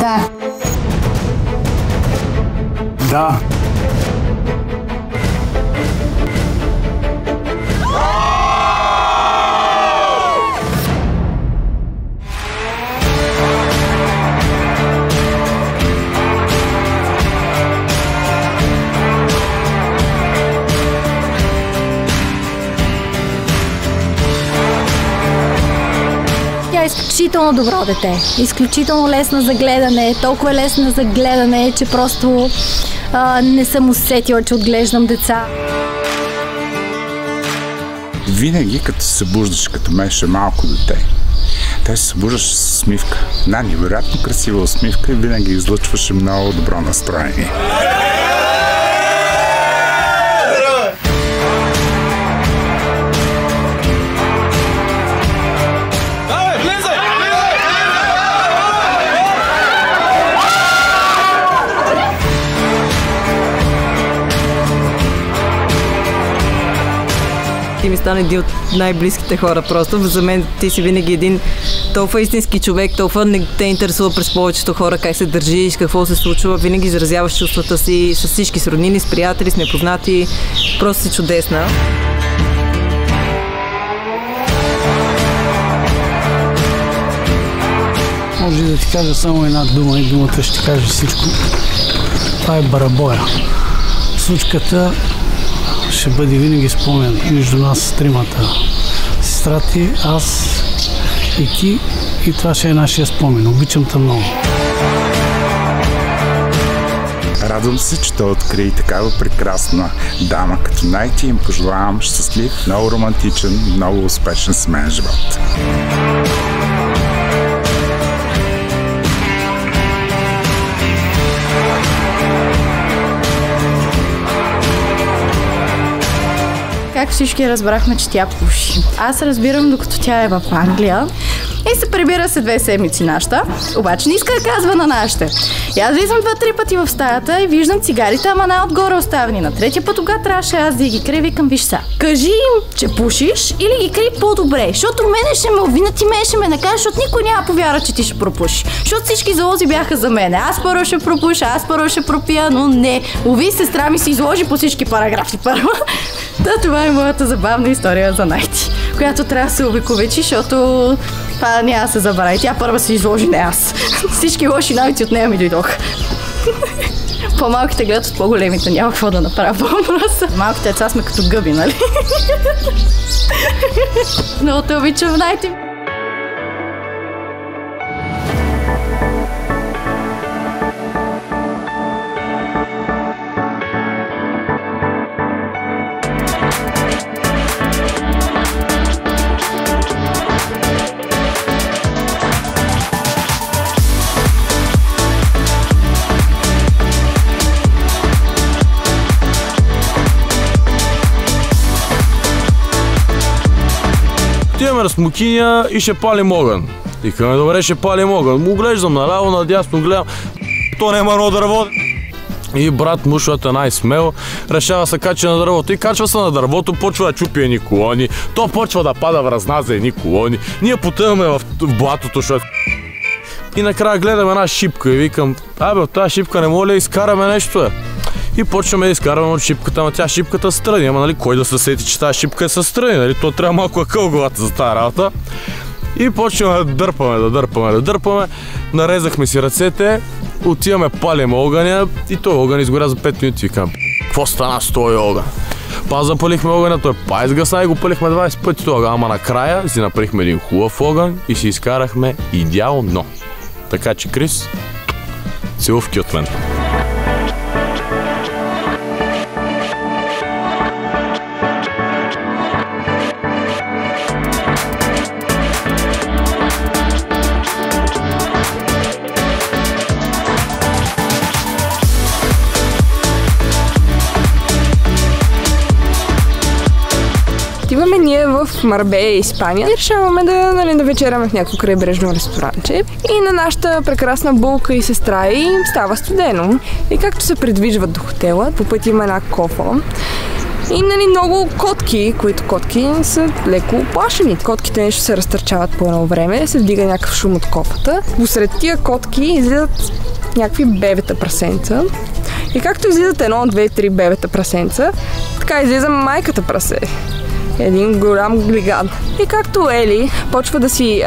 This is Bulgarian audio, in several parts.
Да. Да. Тя е изключително добро дете, изключително лесна за гледане, толкова лесна за гледане, че просто не съм усетила, че отглеждам деца. Винаги, като се събуждаш, като меше малко дете, тя се събуждаш с усмивка. Да, невероятно красива усмивка и винаги излъчваше много добро настроение. Ти ми стана един от най-близките хора просто. За мен ти си винаги един толкова истински човек, толкова не те интересува през повечето хора как се държиш, какво се случва. Винаги изразяваш чувствата си с всички, с роднини, с приятели, с непознати. Просто си чудесна. Може да ти кажа само една дума и думата ще каже всичко. Това е барабоя. Случката ще бъде винаги спомен между нас тримата. Сестра ти, аз и ти, и това ще е нашия спомен. Обичам те много. Радвам се, че той откри такава прекрасна дама като Найти. Им пожелавам щастлив, много романтичен, много успешен семейен живот. Как всички разбрахме, че тя пуши. Аз разбирам, докато тя е в Англия и се прибира се 2 седмици нашата, обаче не иска да казва на нашите. И аз влизам 2-3 пъти в стаята и виждам цигарите, ама най-отгоре оставени. На третия път, когато трябваше аз да ги крия, викам, виж са, кажи им, че пушиш или ги крий по-добре, защото мене ще ме обвинят и мене ще ме накажеш, защото никой няма повярва, че ти ще пропушиш. Защото всички залози бяха за мене. Аз първо ще пропуша, аз първо ще пропия, но не. Уви, сестра ми се изложи по всички параграфи първо. Да, това е моята забавна история за Найти, която трябва да се увековечи, защото това няма да се забрави. Тя първа се изложи, не аз. Всички лоши навици от нея ми дойдоха. По-малките гледат от по-големите, няма какво да направя по-просто. Малките деца сме като гъби, нали? Много те обичам, Найти. Отиваме на Смокиня и ще палим огън. Викаме, добре, ще палим огън. Му глеждам наляво, надясно гледам. То няма едно дърво. И брат му, защото е най-смел, решава се качи на дървото. И качва се на дървото, почва да чупи едни колони. То почва да пада в разназа едни колони. Ние потъваме в блатото, защото... И накрая гледам една шипка и викам, абе, от тази шипка не мога ли да изкараме нещо, И почваме да изкарваме от шипката, ама тя шипката страни. Ама нали, кой да се сети, че тази шипка е със страни, нали? То трябва малко акъл главата за тази работа. И почваме да дърпаме. Нарезахме си ръцете, отиваме, палим огъня и този огън изгоря за 5 минути. Викам, какво стана с този огън? Па запалихме огъня, той па изгасна и го палихме 20 пъти този огън. Ама накрая си направихме един хубав огън и си изкарахме идеално. Така че, Крис, целувки от мен. Отиваме ние в Марбея, Испания и решаваме да вечеряме в някакво крайбрежно ресторанче. И на нашата прекрасна булка и сестра и става студено. И както се придвижват до хотела, по пътя има една кофа. И нали, много котки, които котки са леко оплашени. Котките нещо се разтърчават по едно време, се вдига някакъв шум от копата. Посред тия котки излизат някакви бебета прасенца. И както излизат 1, 2, 3 бебета прасенца, така излиза майката прасе. Един голям глиган. И както Ели почва да си,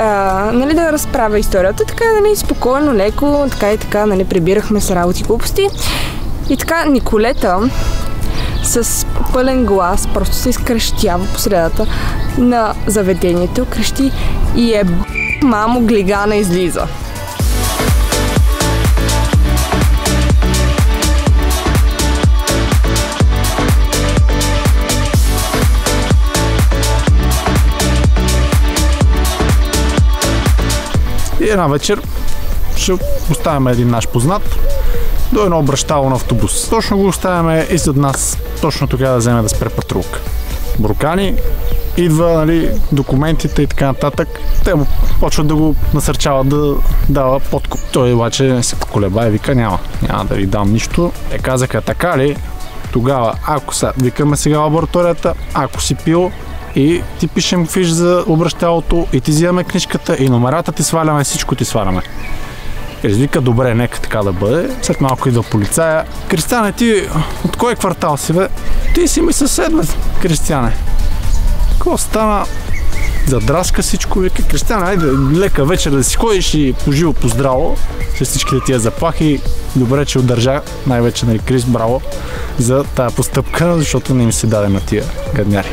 нали, да разправя историята, така, нали, спокойно, леко, така и така, нали, прибирахме с работи глупости. И така Николета с пълен глас просто се изкрещява по средата на заведението, крещи и мамо, глигана излиза. И една вечер ще оставяме един наш познат до едно обращало на автобус. Точно го оставяме и зад нас точно тогава да вземе да спре патрулка. Буркани, идва, нали, документите и така нататък. Те му почват да го насърчават да дава подкуп. Той обаче се поколеба и вика няма да ви дам нищо. Казаха така ли, тогава ако викаме сега лабораторията, ако си пил и ти пишем фиш за обращалото и ти взимаме книжката и номерата ти сваляме, всичко ти сваляме. И вика, добре, нека така да бъде. След малко идва полицая. Кристияне, ти от кой квартал си, бе? Ти си ми съсед, бе, Кристияне. Какво стана? Задраска всичко, вика, Кристияне, айде лека вечер да си ходиш и поживо поздраво с всичките тия заплахи. Добре, че удържа, най-вече, нали, Крис, браво за тая постъпка, защото не им се даде на тия гадняри.